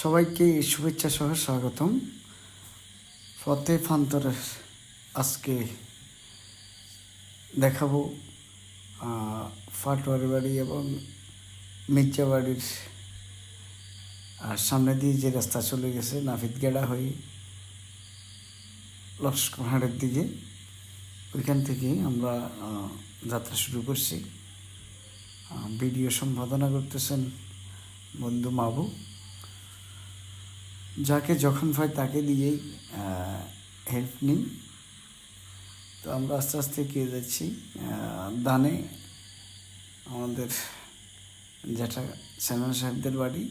সবাইকে শুভেচ্ছা সহ স্বাগতম। ফতে ফান্তরের আজকে দেখাবো ফাটোয়ারি বাড়ি এবং মির্জা বাড়ির সামনে দিয়ে যে রাস্তা চলে গেছে নাফিদগেড়া হয়ে লস্করহাটের দিকে, ওইখান থেকে আমরা যাত্রা শুরু করছি। ভিডিও সম্পাদনা করতেছেন বন্ধু মাবু, যাকে যখন পাই তাকে দিয়েই হেল্প নিই। তো আমরা আস্তে আস্তে এগিয়ে যাচ্ছি। দানে আমাদের যেটা সেনান সাহেবদের বাড়ি,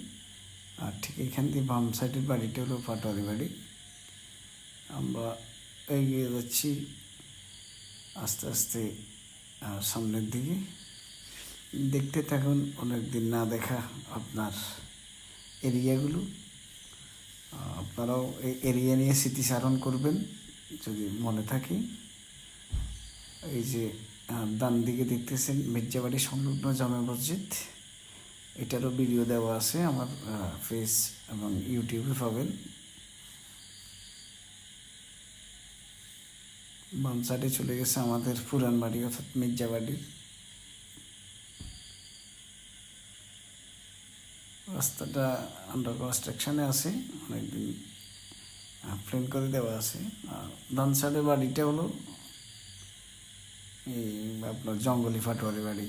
আর ঠিক এখান থেকে বাম সাইডের বাড়িটা হলো পাটোয়ারি বাড়ি। আমরা এগিয়ে যাচ্ছি আস্তে আস্তে সামনের দিকে। দেখতে থাকুন অনেক দিন না দেখা আপনার এরিয়াগুলো। আপনারাও এই এরিয়া নিয়ে স্মৃতিচারণ করবেন যদি মনে থাকে। এই যে ডান দিকে দেখতেছেন মির্জাবাড়ি সংলগ্ন জামে মসজিদ, এটারও ভিডিও দেওয়া আছে আমার ফেস এবং ইউটিউবে পাবেন। বাম সাইডে চলে গেছে আমাদের পুরান বাড়ি অর্থাৎ মির্জাবাড়ির রাস্তাটা আন্ডার কনস্ট্রাকশানে আছে, অনেকদিন প্লেন করে দেওয়া আছে। আর ডান সাইডের বাড়িটা হলো এই আপনার জঙ্গলি ফাটোয়ারি বাড়ি।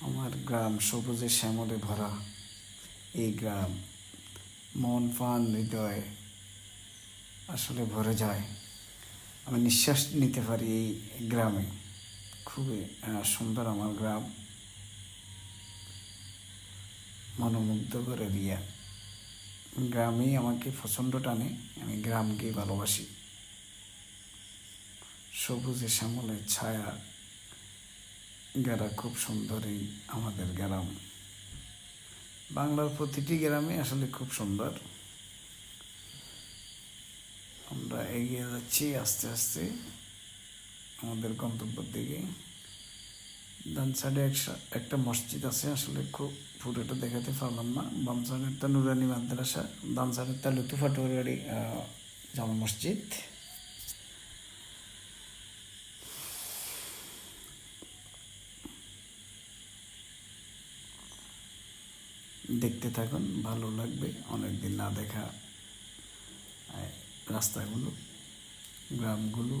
আমার গ্রাম সবুজে শ্যামলে ভরা এই গ্রাম, মন প্রাণ হৃদয় আসলে ভরে যায়। আমি নিঃশ্বাস নিতে পারি এই গ্রামে। খুবই সুন্দর আমার গ্রাম, মনোমুগ্ধকর এরিয়া। গ্রামেই আমাকে প্রচণ্ড টানে, আমি গ্রামকেই ভালোবাসি। সবুজে শ্যামলের ছায়া গ্রাম খুব সুন্দর এই আমাদের গ্রাম। বাংলার প্রতিটি গ্রামে আসলে খুব সুন্দর। আমরা এগিয়ে যাচ্ছি আস্তে আস্তে আমাদের গন্তব্যের দিকে। ডান সাইডে একটা মসজিদ আছে, আসলে খুব পুরোটা দেখাতে পারলাম না। বাম সাইডেরটা নুরানি মাদ্রাসা, ডান সাইডেরটা লুতু ফাটোয়ারি জামা মসজিদ। দেখতে থাকুন, ভালো লাগবে। অনেকদিন না দেখা রাস্তাগুলো, গ্রামগুলো